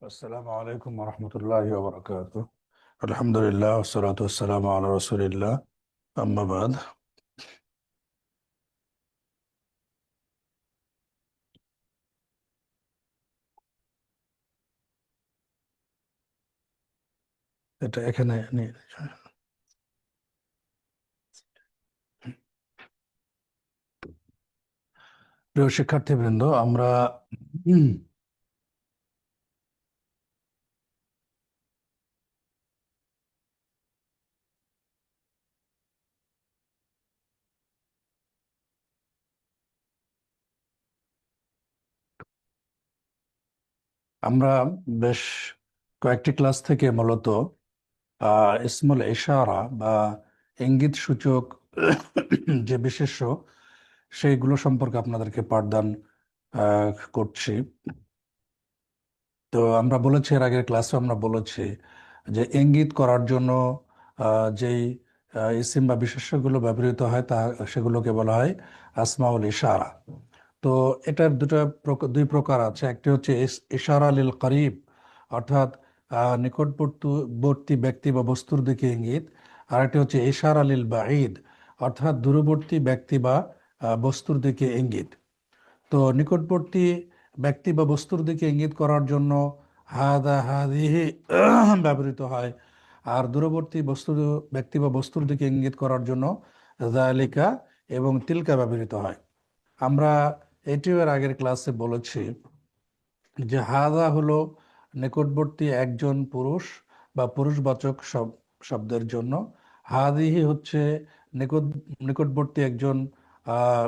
আসসালামু আলাইকুম রহমতুল্লাহি ওয়া বারাকাতুহু। আলহামদুলিল্লাহ ওয়াসসালাতু ওয়াসসালামু আলা রাসূলিল্লাহ। আম্মা বাদ। এটা এখানে প্রিয় শিক্ষার্থীবৃন্দ, আমরা উম, আমরা বেশ কয়েকটি ক্লাস থেকে মূলত ইসমুল ইশারা বা ইঙ্গিত সূচক যে বিশেষ্য সেইগুলো সম্পর্কে আপনাদেরকে পাঠদান করছি। তো আমরা বলেছি, এর আগের ক্লাসে আমরা বলেছি যে ইঙ্গিত করার জন্য যেই ইসিম বা বিশেষ্যগুলো ব্যবহৃত হয় সেগুলোকে বলা হয় আসমাউল ইশারা। তো এটার দুই প্রকার আছে। একটি হচ্ছে ইশারা লিল করিব, অর্থাৎ নিকটবর্তী ব্যক্তি বা বস্তুর দিকে ইঙ্গিত। আর একটি হচ্ছে ইশারা লিল বাঈদ, অর্থাৎ দূরবর্তী ব্যক্তি বা বস্তুর দিকে ইঙ্গিত। তো নিকটবর্তী ব্যক্তি বা বস্তুর দিকে ইঙ্গিত করার জন্য হাদা হাদিহি ব্যবহৃত হয়। আর দূরবর্তী ব্যক্তি বা বস্তুর দিকে ইঙ্গিত করার জন্য যালিকা এবং তিলকা ব্যবহৃত হয়। আমরা এটিও এর আগের ক্লাসে বলেছি যে হাদা হলো নিকটবর্তী একজন পুরুষ বা পুরুষবাচক শব্দের জন্য। হাদিহি হচ্ছে নিকট নিকটবর্তী একজন আহ,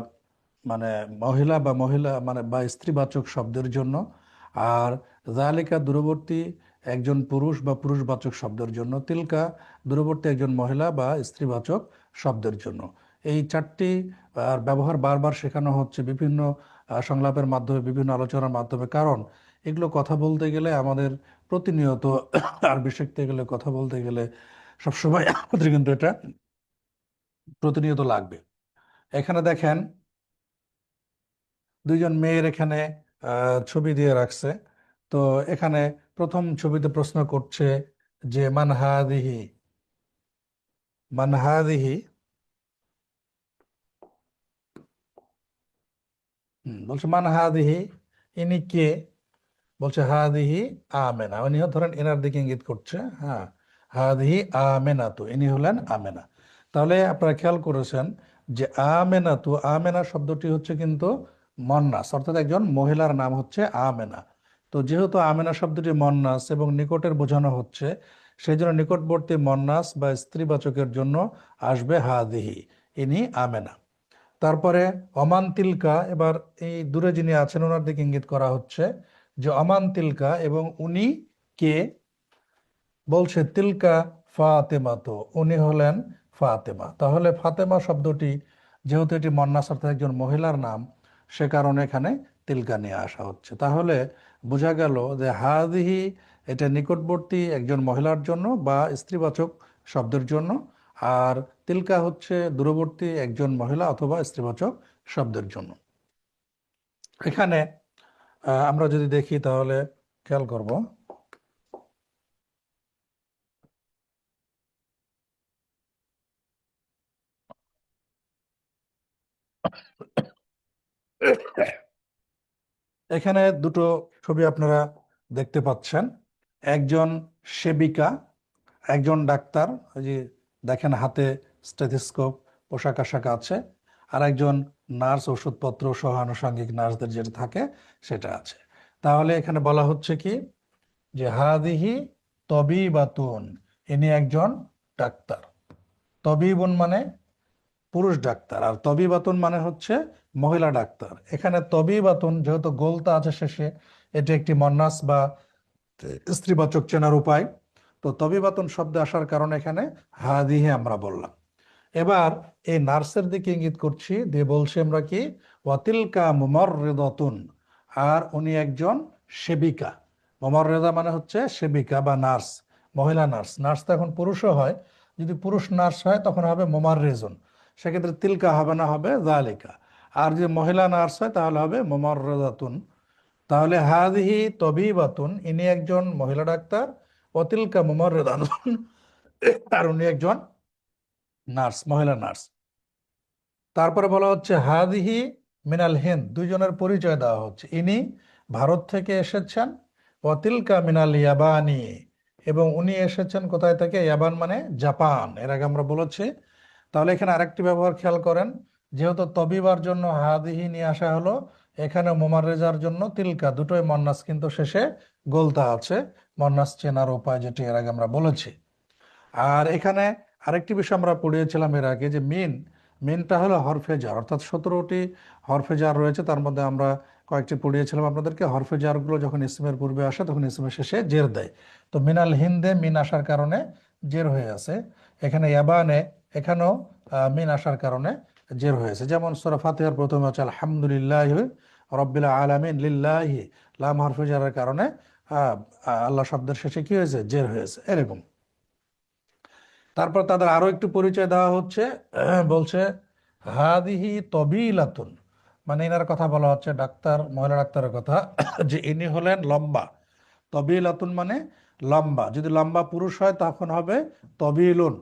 মানে মহিলা মানে বা স্ত্রীবাচক শব্দের জন্য। আর জালিকা দূরবর্তী একজন পুরুষ বা পুরুষবাচক শব্দের জন্য। তিলকা দূরবর্তী একজন মহিলা বা স্ত্রীবাচক শব্দের জন্য। এই চারটি ব্যবহার বারবার শেখানো হচ্ছে বিভিন্ন সংলাপের মাধ্যমে, বিভিন্ন আলোচনার মাধ্যমে। কারণ এগুলো কথা বলতে গেলে আমাদের প্রতিনিয়ত আরবি শিখতে গেলে, কথা বলতে গেলে সবসময় আমাদের কিন্তু এটা প্রতিনিয়ত লাগবে। এখানে দেখেন, দুইজন মেয়ের এখানে ছবি দিয়ে রাখছে। তো এখানে প্রথম ছবিতে প্রশ্ন করছে যে মান হাদিহি। বলছে মান হাদিহি, ইনি কে? বলছে হাদিহি আমেনা। উনি ধরেন এনার দিকে ইঙ্গিত করছে। হ্যাঁ, হাদিহি আমেনা, তো ইনি হলেন আমেনা। তাহলে আপনারা খেয়াল করেছেন যে আমেনা, তো আমেনা শব্দটি হচ্ছে কিন্তু মন্নাস, অর্থাৎ একজন মহিলার নাম হচ্ছে আমেনা। তো যেহেতু আমেনা শব্দটি মন্নাস এবং নিকটের বোঝানো হচ্ছে, সেই জন্য নিকটবর্তী মন্নাস বা স্ত্রীবাচকের জন্য আসবে হাদিহি, ইনি আমেনা। তারপরে অমান তিলকা, এবার এই দূরে যিনি আছেন ওনার দিকে ইঙ্গিত করা হচ্ছে যে অমান তিলকা, এবং উনি কে? বলছে তিলকা ফাতেমা, তো উনি হলেন ফাতেমা। তাহলে ফাতেমা শব্দটি যেহেতু এটি মন্নাস অর্থাৎ একজন মহিলার নাম, সে কারণে এখানে তিলকা নিয়ে আসা হচ্ছে। তাহলে বোঝা গেল যে হাদিহি এটা নিকটবর্তী একজন মহিলার জন্য বা স্ত্রীবাচক শব্দের জন্য। আর তিলকা হচ্ছে দূরবর্তী একজন মহিলা অথবা স্ত্রীবাচক শব্দের জন্য। এখানে আমরা যদি দেখি তাহলে খেয়াল করব, এখানে দুটো ছবি আপনারা দেখতে পাচ্ছেন। একজন সেবিকা, একজন ডাক্তার, ওই যে দেখেন হাতে স্টেথিস্কোপ, পোশাক আশাক আছে। আর একজন নার্স, ওষুধপত্র সহ আনুষঙ্গিক নার্সদের যেটা থাকে সেটা আছে। তাহলে এখানে বলা হচ্ছে কি যে হাদিহি তবিবাতুন, ইনি একজন ডাক্তার। তবিবুন মানে পুরুষ ডাক্তার, আর তবিবাতুন মানে হচ্ছে মহিলা ডাক্তার। এখানে তবিবাতুন যেহেতু গোলতা আছে শেষে, এটি একটি মন্নাস বা স্ত্রীবাচক চেনার উপায়। তো তবিবাতুন শব্দ আসার কারণে এখানে হাদিহে আমরা বললাম। এবার এই নার্সের দিকে ইঙ্গিত করছি, দিয়ে বলছি আমরা কি ওয়াতিলকা মুমাররিদাতুন, আর উনি একজন সেবিকা। মুমাররিদা মানে হচ্ছে সেবিকা বা নার্স, মহিলা নার্স। নার্স তো এখন পুরুষও হয়, যদি পুরুষ নার্স হয় তখন হবে মুমাররিজুন, সেক্ষেত্রে তিলকা হবে না, হবে যালিকা। আর যদি মহিলা নার্স হয় তাহলে হবে মুমাররিদাতুন। তাহলে হাদিহি তবিবাতুন, ইনি একজন মহিলা ডাক্তার, অতিলকা মুমাররিদাতুন, আর উনি একজন নার্স, মহিলা নার্স। তারপরে বলা হচ্ছে হাদিহি মিনাল হিন্দ, দুইজনের পরিচয় দেওয়া হচ্ছে। ইনি ভারত থেকে এসেছেন, অতিলকা মিনাল ইয়াবানি, এবং উনি এসেছেন কোথায় থেকে? ইয়াবান মানে জাপান, এর আগে আমরা বলেছি। তাহলে এখানে আরেকটি ব্যবহার খেয়াল করেন, যেহেতু তবিবার জন্য হাদিহি নিয়ে আসা হলো, এখানে মোমাররেজার জন্য তিলকা, দুটোই মন্নাস কিন্তু শেষে গোলতা আছে, মন্নাস চেনার উপায়, যেটি এর আগে আমরা বলেছি। আর এখানে আরেকটি বিষয় আমরা পড়িয়েছিলাম এর আগে, যে মিনটা হলো হরফে জার, অর্থাৎ 17টি হরফে জার রয়েছে, তার মধ্যে আমরা কয়েকটি পড়িয়েছিলাম আপনাদেরকে। হরফে জারগুলো যখন ইসমের পূর্বে আসে তখন ইসমের শেষে জের দেয়। তো মিনাল হিন্দে মিন আসার কারণে জের হয়ে আছে। এখানে ইয়াবানে, এখানেও মিন আসার কারণে জের হয়েছে। যেমন সূরা ফাতিহার প্রথমে হচ্ছে আলহামদুলিল্লাহ রব্বিল আলামিন, লিল্লাহি লাম হরফে জারের কারণে আল্লাহ শব্দের শেষে কি হয়েছে? জের হয়েছে, এরকম। তারপর তাদের আরো একটু পরিচয় দেওয়া হচ্ছে, বলছে হাদিহি তবিলাতুন, মানে এনার কথা বলা হচ্ছে, ডাক্তার, মহিলা ডাক্তারের কথা, যে ইনি হলেন লম্বা। তবিলাতুন মানে লম্বা, যদি লম্বা পুরুষ হয় তখন হবে তবিলুন।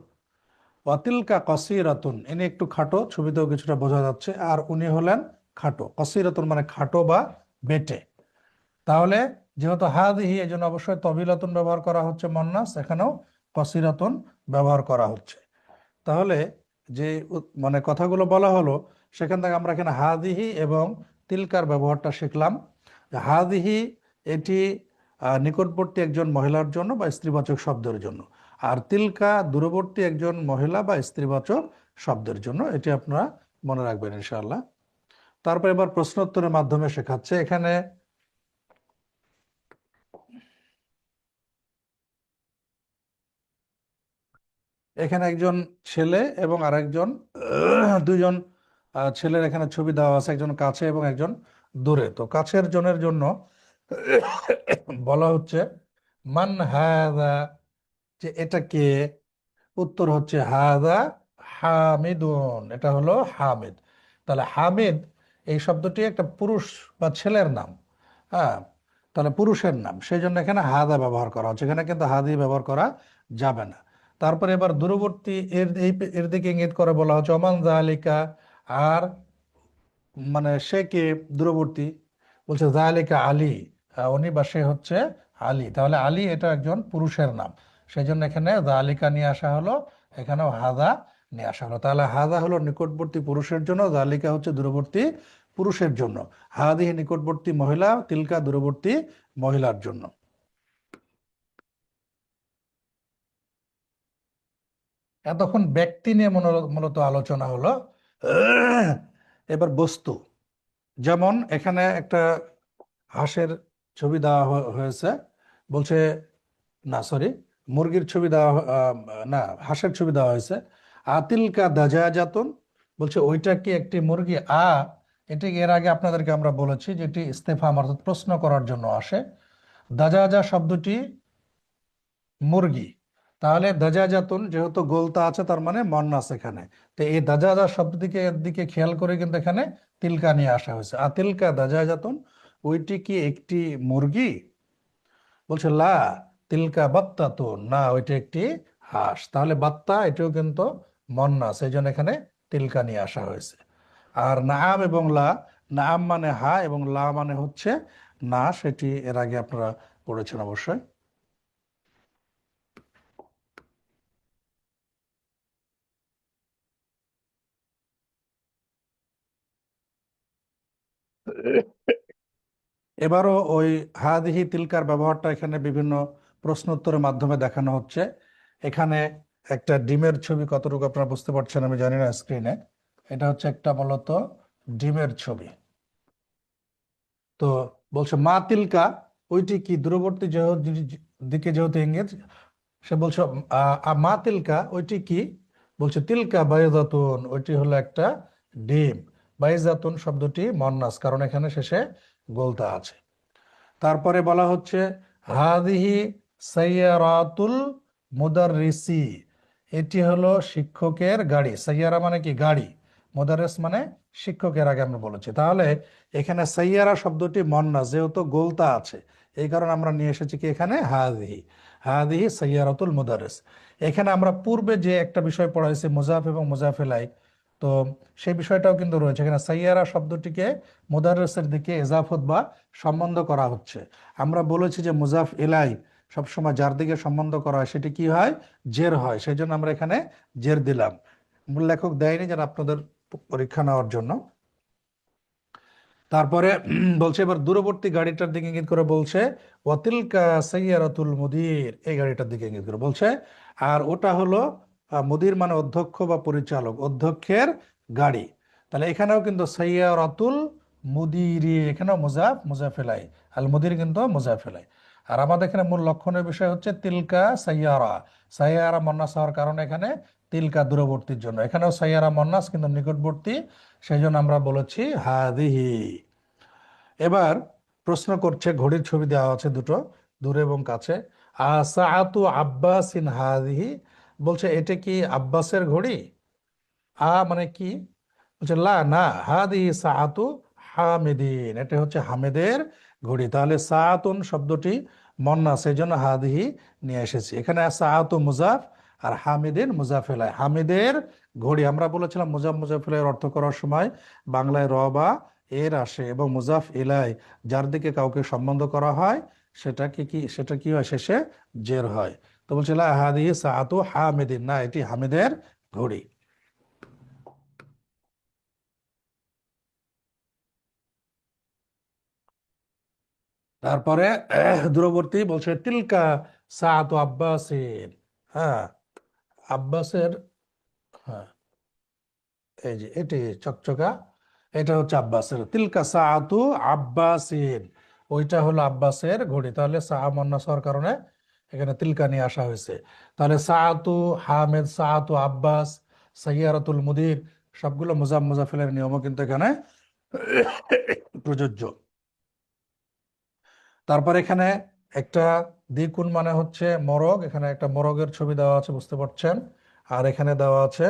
ওয়াতিলকা কসিরাতুন, ইনি একটু খাটো, ছবিতেও কিছুটা বোঝা যাচ্ছে, আর উনি হলেন খাটো। কসিরাতুন মানে খাটো বা বেটে। তাহলে যেহেতু হাদিহি, এই জন্য অবশ্যই তবিলাতুন ব্যবহার করা হচ্ছে মন্নাস, এখানেও কসিরাতুন ব্যবহার করা হচ্ছে। তাহলে যে মানে কথাগুলো বলা হলো, সেখান থেকে আমরা এখানে হাদিহি এবং তিলকার ব্যবহারটা শিখলাম। হাদিহি, এটি নিকটবর্তী একজন মহিলার জন্য বা স্ত্রীবাচক শব্দের জন্য, আর তিলকা দূরবর্তী একজন মহিলা বা স্ত্রীবাচক শব্দের জন্য। এটি আপনারা মনে রাখবেন ইনশাআল্লাহ। তারপর এবার প্রশ্নোত্তরের মাধ্যমে শেখাচ্ছে। এখানে এখানে একজন ছেলে এবং আরেকজন, দুইজন ছেলের এখানে ছবি দেওয়া আছে, একজন কাছে এবং একজন দূরে। তো কাছের জনের জন্য বলা হচ্ছে মান হাদা, যে এটা কে? উত্তর হচ্ছে হাদা হামিদুন, এটা হলো হামিদ। তাহলে হামিদ, এই শব্দটি একটা পুরুষ বা ছেলের নাম। হ্যাঁ, তাহলে পুরুষের নাম, সেই জন্য এখানে হাদা ব্যবহার করা হচ্ছে, এখানে কিন্তু হাদি ব্যবহার করা যাবে না। তারপরে এবার দূরবর্তী, এর দিকে ইঙ্গিত করে বলা হচ্ছে ওমান জালিকা, আর মানে সে কে? দূরবর্তী, বলছে জালিকা আলী, উনি বা সে হচ্ছে আলী। তাহলে আলী এটা একজন পুরুষের নাম, সেই জন্য এখানে জালিকা নিয়ে আসা হলো, এখানেও হাদা নিয়ে আসা হলো। তাহলে হাদা হলো নিকটবর্তী পুরুষের জন্য, জালিকা হচ্ছে দূরবর্তী পুরুষের জন্য। হাদিহি নিকটবর্তী মহিলা, তিলকা দূরবর্তী মহিলার জন্য। এতক্ষণ ব্যক্তি নিয়ে মূলত আলোচনা হলো। এবার বস্তু, যেমন এখানে একটা হাঁসের ছবি দেওয়া হয়েছে, বলছে, না সরি, মুরগির ছবি দেওয়া না, হাঁসের ছবি দেওয়া হয়েছে। আতিলকা দাজাজাতুন, বলছে ওইটা কি একটি মুরগি? এটি এর আগে আপনাদেরকে আমরা বলেছি, যেটি ইস্তেফাম অর্থাৎ প্রশ্ন করার জন্য আসে। দাজাজা শব্দটি মুরগি, তাহলে দাজাজাতুন যেহেতু গোলতা আছে, তার মানে মন্নাস এখানে। তো এই দাজাজা শব্দটিকে এর দিকে খেয়াল করে কিন্তু এখানে তিলকা নিয়ে আসা হয়েছে। আতিলকা দাজাজাতুন, ওইটি কি একটি মুরগি? বলছে লা তিলকা বাত্তাতুন, না ওইটা একটি হাঁস। তাহলে বাত্তা, এটাও কিন্তু মন্নাস, এই জন্য এখানে তিলকা নিয়ে আসা হয়েছে। আর নাম এবং লা, নাম মানে হা এবং লা মানে হচ্ছে না, সেটি এর আগে আপনারা পড়েছেন অবশ্যই। এবারও ওই হাদিহি তিলকার ব্যবহারটা এখানে বিভিন্ন প্রশ্নোত্তরের মাধ্যমে দেখানো হচ্ছে। এখানে একটা ডিমের ছবি, কতটুকু আপনারা বুঝতে পারছেন আমি জানি না স্ক্রিনে। এটা হচ্ছে একটা মূলত ডিমের ছবি। তো বলছে মা তিলকা, ওইটি কি? দূরবর্তী দিকে যেহেতু ইঙ্গিত, সে বলছে মা তিলকা, ওইটি কি? বলছে তিলকা বাইজাতুন, ওইটি হলো একটা ডিম। বাইজাতুন শব্দটি মন্নাস, কারণ এখানে শেষে গোলতা আছে। তারপরে বলা হচ্ছে হাদিহি সাইয়ারাতুল মুদাররিসি, এটি হলো শিক্ষকের গাড়ি। সাইয়ারা মানে কি? গাড়ি। মোদারেস মানে শিক্ষকের আগে আমরা বলেছি। তাহলে এখানে সাইয়ারা শব্দটি মন্না, যেহেতু গোলতা আছে, এই কারণে আমরা নিয়ে এসেছি কি এখানে হাদিহি। হাদিহি সাইয়ারাতুল মুদারেস। এখানে আমরা পূর্বে যে একটা বিষয় পড়াইছি মুজাফ এবং মুজাফ ইলাই, তো সেই বিষয়টাও কিন্তু রয়েছে এখানে। সাইয়ারা শব্দটিকে মুদারেসের দিকে এজাফত বা সম্বন্ধ করা হচ্ছে। আমরা বলেছি যে মুজাফ ইলাই সবসময় যার দিকে সম্বন্ধ করা হয় সেটি কি হয়, জের হয়, সেই জন্য আমরা এখানে জের দিলাম। মূল লেখক দেয়নি যেন আপনাদের পরীক্ষা নেওয়ার জন্য। তারপরে বলছে এবার দূরবর্তী গাড়িটার দিকে ইঙ্গিত করে বলছে ওয়াতিলকা সাইয়ারাতুল মুদির, এই গাড়িটার দিকে ইঙ্গিত করে বলছে। আর ওটা হলো মুদির মানে অধ্যক্ষ বা পরিচালক, অধ্যক্ষের গাড়ি। তাহলে এখানেও কিন্তু সাইয়ারাতুল মুদিরি, এখানেও মুজাফ মুজাফেলাই, আল মুদির কিন্তু মুজাফেলাই। আর আমাদের এখানে মূল লক্ষণের বিষয় হচ্ছে তিলকা সাইয়ারা। সাইয়ারা মন্নাস হওয়ার কারণে এখানে তিলকা দূরবর্তীর জন্য, এখানেও সাইয়ারা মন্নাস কিন্তু নিকটবর্তী, সেই জন্য আমরা বলেছি হাদিহি। এবার প্রশ্ন করছে, ঘড়ির ছবি দেওয়া আছে দুটো, দূরে এবং কাছে। আসাআতু আব্বাসিন হাদিহি, বলছে এটা কি আব্বাসের ঘড়ি? মানে কি? বলছে লা না, হাদিহি সাআতু হামিদিন, এটা হচ্ছে হামিদের ঘড়ি। তাহলে সাআতুন শব্দটি মন্না, সেই জন্য হাদিহি নিয়ে এসেছি এখানে। সাআতু মুজাফ আর হামিদিন মুজাফেলায়, হামিদের ঘড়ি। আমরা বলেছিলাম মুজাফ মুজাফেলাইয়ের অর্থ করার সময় বাংলায় র বা এর আসে, এবং মুজাফ ইলাই যার দিকে কাউকে সম্বন্ধ করা হয় সেটা কি হয়, শেষে জের হয়। তো বলছে লা হাদিহি সাআতু হামিদিন, না এটি হামিদের ঘড়ি। তারপরে দূরবর্তী বলছে তিলকা সাআতু আব্বাসিন। হ্যাঁ, আব্বাসের, হ্যাঁ এই যে এটি চকচকা, এটা হচ্ছে আব্বাসের। তিলকা সাআতু আব্বাসিন, ওইটা হলো আব্বাসের ঘড়ি। তাহলে সাআ মুন্নাস হওয়ার কারণে এখানে তিলকা নিয়ে আসা হয়েছে। তাহলে সাআতু হামিদ, সাআতু আব্বাস, সাইয়ারাতুল মুদির সবগুলো মুজাফ মুজাফিলের নিয়মও কিন্তু এখানে প্রযোজ্য। তারপর এখানে একটা দ্বিগুণ মানে হচ্ছে মরগ, এখানে একটা মরগের ছবি দেওয়া আছে বুঝতে পারছেন। আর এখানে দেওয়া আছে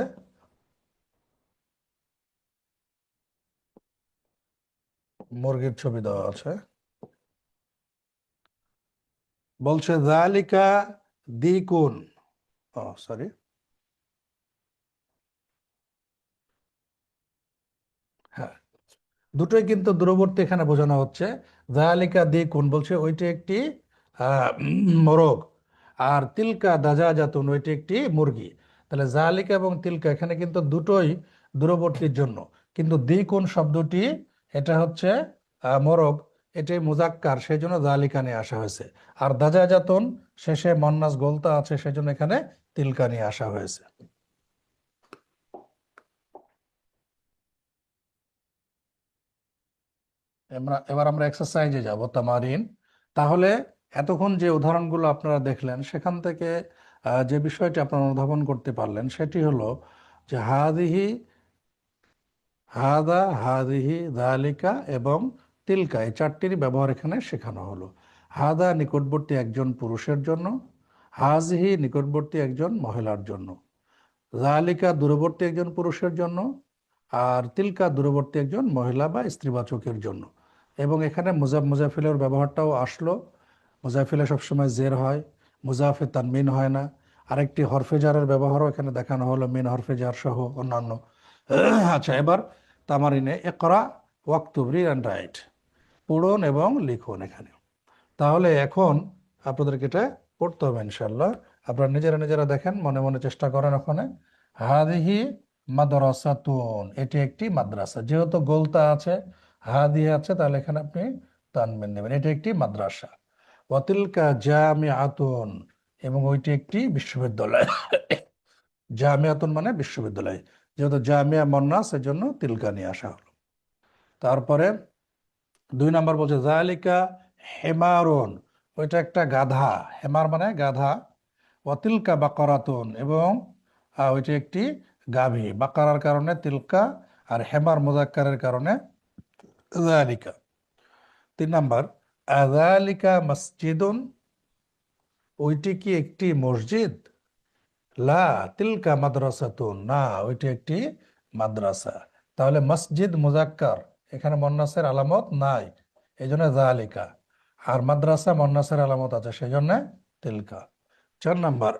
মুরগির ছবি দেওয়া আছে। বলছে যালিকা দ্বিগুণ, ও সরি, হ্যাঁ দুটোই কিন্তু দূরবর্তী এখানে বোঝানো হচ্ছে। যালিকা দ্বিগুণ বলছে ওইটা একটি মোরগ, আর তিলকা দাজাজাতুন ওইটি একটি মুরগি। তাহলে জালিকা এবং তিলকা এখানে কিন্তু দুটোই দূরবর্তীর জন্য, কিন্তু দ্বিগুণ শব্দটি এটা হচ্ছে মোরগ, এটাই মুজাক্কার, সেই জন্য জালিকা নিয়ে আসা হয়েছে। আর দাজাজাতুন শেষে মন্নাস গোলতা আছে, সেই জন্য এখানে তিলকা নিয়ে আসা হয়েছে। এবার আমরা এক্সারসাইজে যাব, তামারিন। তাহলে এতক্ষণ যে উদাহরণগুলো আপনারা দেখলেন সেখান থেকে যে বিষয়টি আপনারা অনুধাবন করতে পারলেন সেটি হলো যে হাদিহি, হাদা, হাদিহি, যালিকা এবং তিলকা, এই চারটির ব্যবহার এখানে শেখানো হলো। হাদা নিকটবর্তী একজন পুরুষের জন্য, হাজিহি নিকটবর্তী একজন মহিলার জন্য, যালিকা দূরবর্তী একজন পুরুষের জন্য, আর তিলকা দূরবর্তী একজন মহিলা বা স্ত্রীবাচকের জন্য। এবং এখানে মুজাফিলের ব্যবহারটাও আসলো। মুজাফিলে সবসময় জের হয়, মুজাফে তানমিন হয় না। আরেকটি হরফে জারের ব্যবহারও এখানে দেখানো হলো, মিন হরফে জার সহ অন্যান্য। আচ্ছা, এবার তামারিনে ইকরা ওয়াক্তুব, রিড অ্যান্ড রাইট, পড়ুন এবং লিখুন এখানে। তাহলে এখন আপনাদেরকে এটা পড়তে হবে ইনশাল্লাহ। আপনারা নিজেরা নিজেরা দেখেন, মনে মনে চেষ্টা করেন। ওখানে হাদিহি মাদ্রাসাতুন, এটি একটি মাদ্রাসা, যেহেতু গোলতা আছে হাদিহি আছে, তাহলে এখানে আপনি তানবিন নেবেন, এটি একটি মাদ্রাসা। ওয়াতিলকা জামিআতুন, এবং ওইটি একটি বিশ্ববিদ্যালয়। জামিআতুন মানে বিশ্ববিদ্যালয়, যেহেতু জামিয়া মন্নাস এজন্য তিলকা নিয়ে আসা হলো। তারপরে 2 নম্বর বলছে জালিকা হেমারুন, ওইটা একটা গাধা, হেমার মানে গাধা। ওয়াতিলকা বাকারাতুন, এবং ওইটা একটি গাভী, বাকারার কারণে তিলকা, আর হেমার মুজাক্কারের কারণে জালিকা। 3 নম্বর আযালিকা মসজিদুন, ওইটি কি একটি মসজিদ? লা তিলকা মাদ্রাসাতুন, না ওইটি একটি মাদ্রাসা। তাহলে মসজিদ মুজাক্কার, এখানে মন্নাসের আলামত নাই, এই জন্য জালিকা। আর মাদ্রাসা মন্নাসের আলামত আছে, সেই জন্য তিলকা। 4 নাম্বার,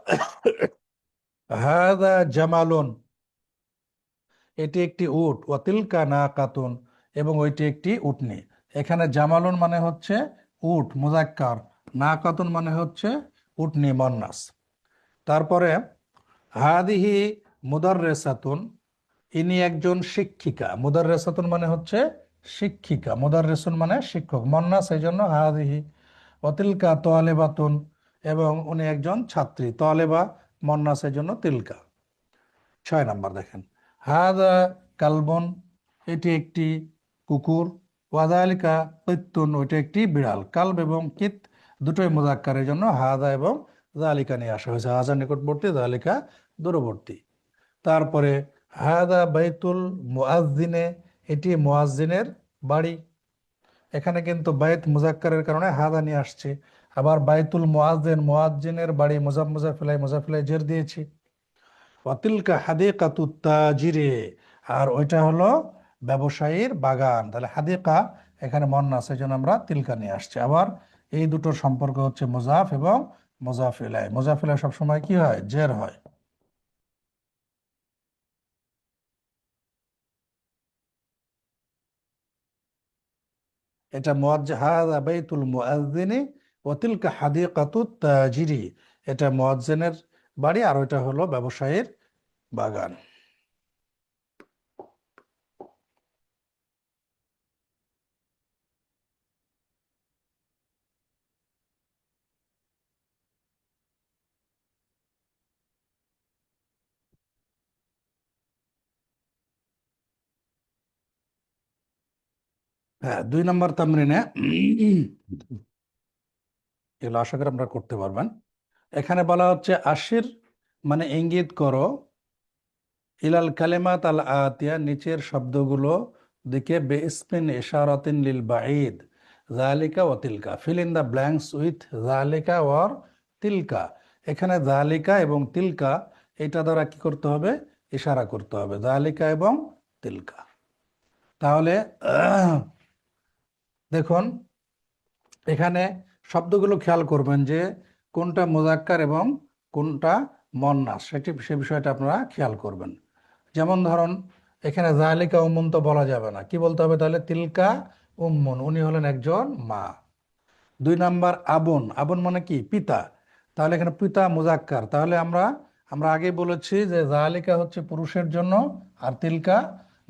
হাদা জামালুন, এটি একটি উট, ও তিলকা না কাতুন, এবং ওইটি একটি উটনি। এখানে জামালুন মানে হচ্ছে উট মুজাক্কার, না কাতুন মানে হচ্ছে উটনি মন্নাস। তারপরে হাদিহি মুদাররেসাতুন, ইনি একজন শিক্ষিকা। মুদাররেসাতুন মানে হচ্ছে শিক্ষিকা, মুদাররেসুন মানে শিক্ষক, মন্নাস এই জন্য হাদিহি। অতিলকা তোয়ালেবাতুন, এবং উনি একজন ছাত্রী, তোয়ালেবা মন্নাস এই জন্য তিলকা। 6 নাম্বার দেখেন, হাদা কালবন, এটি একটি কুকুর। ওয়াদালিকা কিত্তুন, ওইটা একটি বিড়াল। কালব এবং কিত দুটোই মুজাক্কারের জন্য হাদা এবং জালিকা নিয়ে আসা হয়েছে। হাজা নিকটবর্তী, জালিকা দূরবর্তী। তারপরে হাদা বাইতুল মুআজ্জিনে, এটি মুআজ্জিনের বাড়ি। এখানে কিন্তু বাইত মুজাক্কারের কারণে হাদা নিয়ে আসছে। আবার বাইতুল মুআজ্জিন, মুআজ্জিনের বাড়ি, মুজাফিলাই জের দিয়েছি। ওয়াতিলকা হাদিকাতুত তাজিরে, আর ওইটা হলো ব্যবসায়ীর বাগান। তাহলে হাদিকা এখানে মন্নাস, এই জন্য আমরা তিলকা নিয়ে আসছি। আবার এই দুটোর সম্পর্ক হচ্ছে মুজাফ এবং মুজাফিলাই। মুজাফিলাই সবসময় কি হয়, জের হয়। এটা হাযা বাইতুল মুআজ্জিনি ওয়া তিলকা হাদিকাতুত তাজিরি, এটা মুয়াজ্জিনের বাড়ি আর ওইটা হলো ব্যবসায়ীর বাগান। হ্যাঁ, 2 নম্বর তামরিনে এগুলো আশা করি আপনারা করতে পারবেন। এখানে বলা হচ্ছে আশির মানে ইঙ্গিত করো, ইলাল কালিমাত আল আতিয়া, নিচের শব্দগুলো দিকে, বে ইসমিন ইশারাতিন লিল বাঈদ, যালিকা ওয়া তিলকা, fill in the blanks with যালিকা ওয়ার তিলকা। এখানে যালিকা এবং তিলকা এটা দ্বারা কি করতে হবে, ইশারা করতে হবে, যালিকা এবং তিলকা। তাহলে দেখুন এখানে শব্দগুলো খেয়াল করবেন যে কোনটা মুজাক্কার এবং কোনটা মন্নাস, সে বিষয়টা আপনারা খেয়াল করবেন। যেমন ধরুন এখানে জালিকা উম্মুন তো বলা যাবে না, কি বলতে হবে তাহলে, তিলকা উম্মুন, উনি হলেন একজন মা। 2 নাম্বার আবুন, আবুন মানে কি, পিতা। তাহলে এখানে পিতা মুজাক্কার, তাহলে আমরা আমরা আগে বলেছি যে জালিকা হচ্ছে পুরুষের জন্য আর তিলকা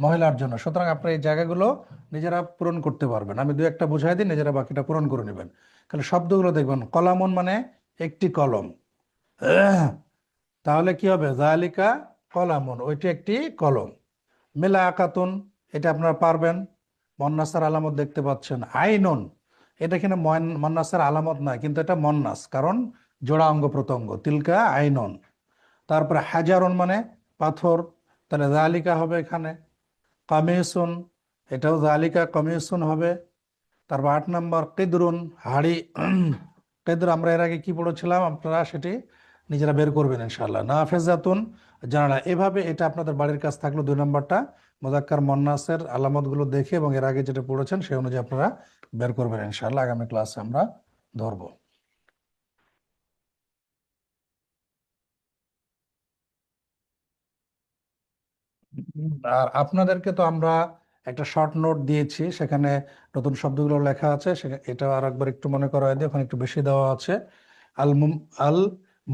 মহিলার জন্য। সুতরাং আপনি এই জায়গাগুলো নিজেরা পূরণ করতে পারবেন, আমি 2-1টা বুঝাই দিই, নিজেরা বাকিটা পূরণ করে নেবেন। তাহলে শব্দগুলো দেখবেন, কলামুন মানে একটি কলম, তাহলে কি হবে, জালিকা কলামুন, ওইটি একটি কলম। মেলা আকাতুন, এটা আপনারা পারবেন, মন্নাসের আলামত দেখতে পাচ্ছেন। আইনুন, এটা এখানে মন্নাসের আলামত নয়, কিন্তু এটা মন্নাস, কারণ জোড়া অঙ্গ প্রত্যঙ্গ, তিলকা আইনুন। তারপরে হাজারুন মানে পাথর, তাহলে জালিকা হবে এখানে। কামিসুন, এটাও জালিকা কামিসুন হবে। তারপর 8 নম্বর কিদরুন, হাড়ি। কেদর আমরা এর আগে কি পড়েছিলাম, আপনারা সেটি নিজেরা বের করবেন ইনশাল্লাহ। নাফেজাতুন, জানালা। এভাবে এটা আপনাদের বাড়ির কাজ থাকলো 2 নম্বরটা মুজাক্কার মন্নাসের আলামতগুলো দেখে এবং এর আগে যেটা পড়েছেন সেই অনুযায়ী আপনারা বের করবেন ইনশাল্লাহ। আগামী ক্লাসে আমরা ধরবো। আর আপনাদেরকে তো আমরা একটা শর্ট নোট দিয়েছি, সেখানে নতুন শব্দগুলো লেখা আছে, এটা আর একবার একটু মনে করা হয়, ওখানে একটু বেশি দেওয়া আছে। আল আল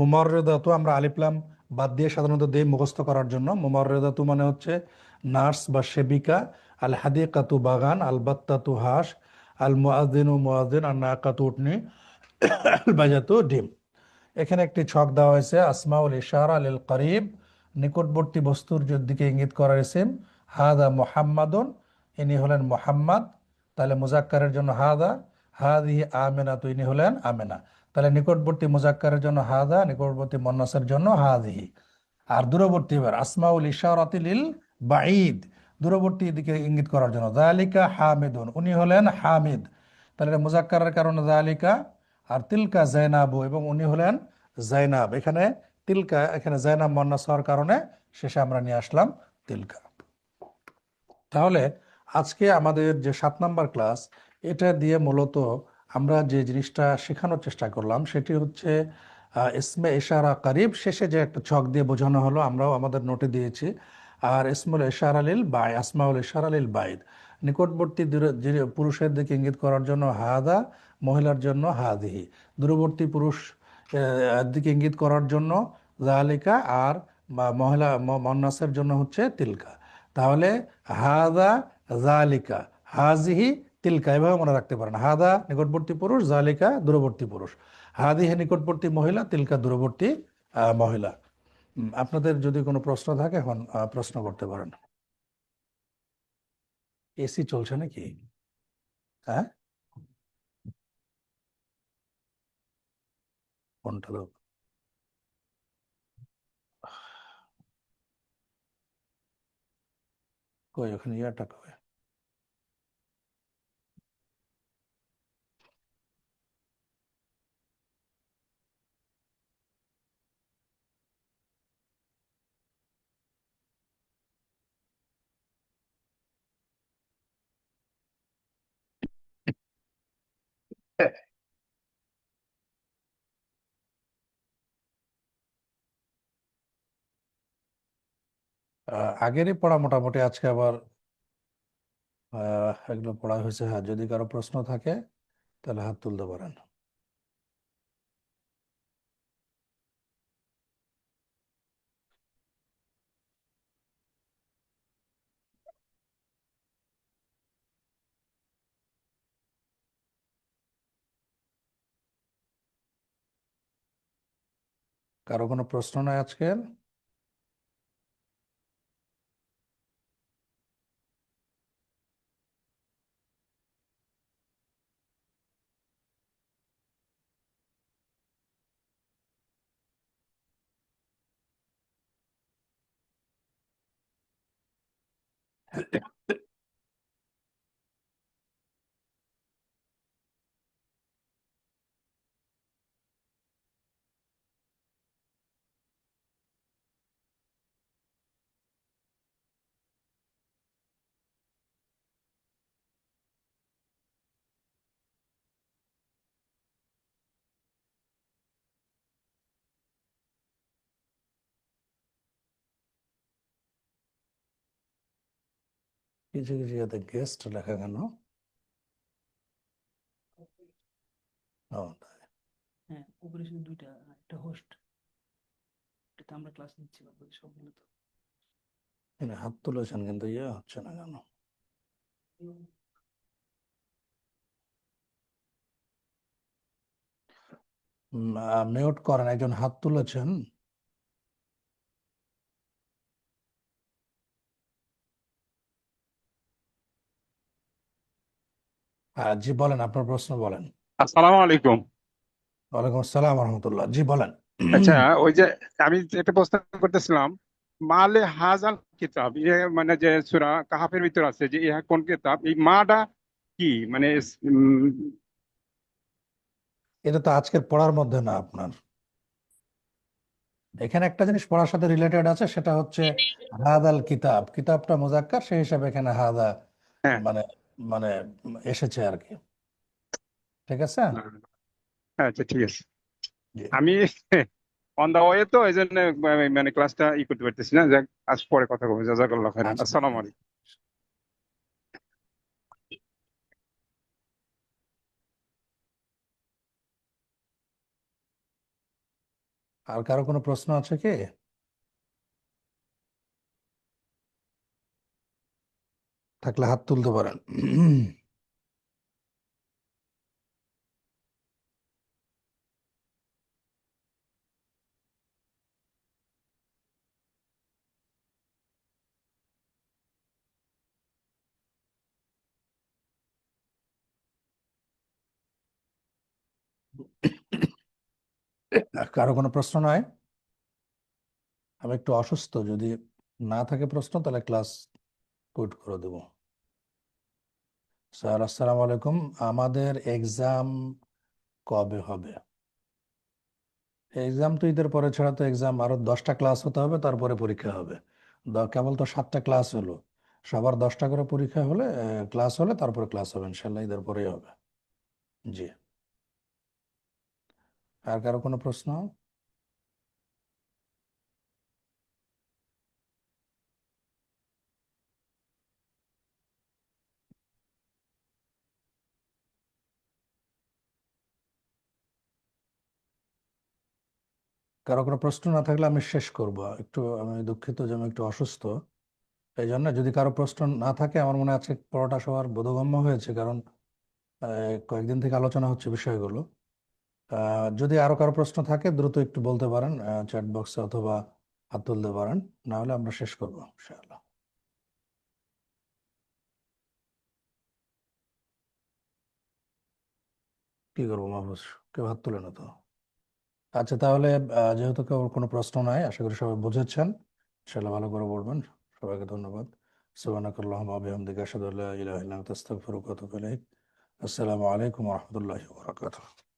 মুমাররেদাতু, আমরা আলিফলাম বাদ দিয়ে সাধারণত দেই মুখস্থ করার জন্য। মুমাররেদাতু মানে হচ্ছে নার্স বা সেবিকা। আল হাদিকাতু বাগান, আল বাত্তাতু হাঁস, আল মুআযিনু মুআযিন, আর নাকাতু উটনি, আল বাজাতু ডিম। এখানে একটি ছক দেওয়া হয়েছে, আসমাউল ইশারা লিল করিব, নিকটবর্তী বস্তুর দিকে ইঙ্গিত করার ইসিম। হাদা মুহাম্মাদুন, ইনি হলেন মুহাম্মদ, তাহলে মুজাক্কারের জন্য হাদা। হাদিহি আমেনা, তো ইনি হলেন আমেনা। তাহলে নিকটবর্তী মুজাক্কারের জন্য হাদা, নিকটবর্তী মন্নাসের জন্য হাদিহি। আর দূরবর্তী, এবার আসমাউল ইশারাতি লিল বাঈদ, দূরবর্তী দিকে ইঙ্গিত করার জন্য। যালিকা হামিদুন, উনি হলেন হামিদ, তাহলে মুজাক্কারের কারণে যালিকা। আর তিলকা জাইনাবু, এবং উনি হলেন জাইনাব। এখানে তিলকা, এখানে জাইনাব মন্নাস হওয়ার কারণে শেষে আমরা নিয়ে আসলাম তিলকা। তাহলে আজকে আমাদের যে 7 নাম্বার ক্লাস, এটা দিয়ে মূলত আমরা যে জিনিসটা শেখানোর চেষ্টা করলাম সেটি হচ্ছে ইসমে ইশারা কারিব, শেষে যে একটা ছক দিয়ে বোঝানো হলো, আমরাও আমাদের নোটে দিয়েছি। আর ইসমুল ইশারা লিল বাই, আসমাউল ইশারা লিল বাইদ, নিকটবর্তী যে পুরুষের দিকে ইঙ্গিত করার জন্য হাদা, মহিলার জন্য হাদিহি, দূরবর্তী পুরুষ দিকে ইঙ্গিত করার জন্য জালিকা, আর মহিলা মন্নাসের জন্য হচ্ছে তিলকা। তাহলে হাদা, জালিকা, হাজিহি, তিলকা, এভাবে মনে রাখতে পারেন। হাদা নিকটবর্তী পুরুষ, জালিকা দূরবর্তী পুরুষ, হাদিহি নিকটবর্তী মহিলা, তিলকা দূরবর্তী মহিলা। আপনাদের যদি কোনো প্রশ্ন থাকে এখন প্রশ্ন করতে পারেন। এসি চলছে নাকি? হ্যাঁ, কোনটা দাও? কই ওখানে ইয়াটা কই? আগেরই পড়া মোটামুটি, আজকে আবার এগুলো পড়া হয়েছে। হ্যাঁ, যদি কারো প্রশ্ন থাকে তাহলে হাত তুলতে পারেন। কারো কোনো প্রশ্ন নাই আজকের? কিছু কিছু যাতে গেস্ট লেখা কেন? ও, হ্যাঁ, উপরে শুধু দুইটা, একটা হোস্ট, এটা আমরা ক্লাস নিচ্ছি বাদ বাকি সবগুলো তো। এখানে হাত তুলেছেন কিন্তু ইয়ে হচ্ছে না কেন? মিউট করেন, একজন হাত তুলেছেন। জি বলেন, আপনার প্রশ্ন বলেন। আসসালামু আলাইকুম। ওয়ালাইকুম আসসালাম রহমতুল্লাহ, জি বলেন। আচ্ছা, ওই যে আমি একটা প্রশ্ন করতেছিলাম, মালে হাজাল কিতাব, মানে যে সূরা কাহাফের ভিতর আছে যে ইহা কোন কিতাব, এই মাটা কি মানে এটা তো আজকের পড়ার মধ্যে না আপনার। এখানে একটা জিনিস পড়ার সাথে রিলেটেড আছে, সেটা হচ্ছে হাদাল কিতাব, কিতাবটা মুজাক্কার, সেই হিসাবে এখানে হাদা হ্যাঁ। মানে মানে এসেছে আর কি। ঠিক আছে। আচ্ছা, ঠিক আছে। জি। আমি অন দা ওয়ে, তো এই জন্য মানে ক্লাসটা করতে পারতেছি না। যাক, আজ পরে কথা বলবো। জাযাকাল্লাহ খাইরান। আচ্ছা, আসসালামু আলাইকুম। আর কারো কোনো প্রশ্ন আছে কি? থাকলে হাত তুলতে পারেন। কারো কোনো প্রশ্ন নাই? আমি একটু অসুস্থ, যদি না থাকে প্রশ্ন তাহলে ক্লাস কুইট করে দেব। স্যার আসসালামু আলাইকুম, আমাদের এক্সাম কবে হবে? এক্সাম তো ঈদের পরে ছাড়া তো এক্সাম আরো 10টা ক্লাস হতে হবে, তারপরে পরীক্ষা হবে। কেবল তো 7টা ক্লাস হলো, সবার 10টা করে পরীক্ষা হলে ক্লাস হলে তারপরে ক্লাস হবে ইনশাল্লাহ, ঈদের পরেই হবে। জি, আর কারো কোনো প্রশ্ন? কারো কোনো প্রশ্ন না থাকলে আমি শেষ করব। আমি দুঃখিত যে আমি একটু অসুস্থ, এই জন্য যদি কারো প্রশ্ন না থাকে, আমার মনে হয় আজকে পড়াটা সবার বোধগম্য হয়েছে, কারণ কয়েকদিন থেকে আলোচনা হচ্ছে বিষয়গুলো। যদি আরো কারো প্রশ্ন থাকে দ্রুত একটু বলতে পারেন চ্যাট বক্সে, অথবা হাত তুলতে পারেন, না হলে আমরা শেষ করবো ইনশাআল্লাহ। কি করবো মাহফুজ, কেউ হাত তুলে না তো। আচ্ছা তাহলে যেহেতু কেউ কোনো প্রশ্ন নাই, আশা করি সবাই বুঝেছেন, ইনশাআল্লাহ ভালো করে বলবেন। সবাইকে ধন্যবাদ। সুবহানাকাল্লাহুম্মা ওয়া বিহামদিকা আশহাদু আল্লা ইলাহা ইল্লা আনতা আস্তাগফিরুকা ওয়া আতুবু ইলাইক। আসসালামু আলাইকুম ওয়া রাহমাতুল্লাহি ওয়া বারাকাতুহু।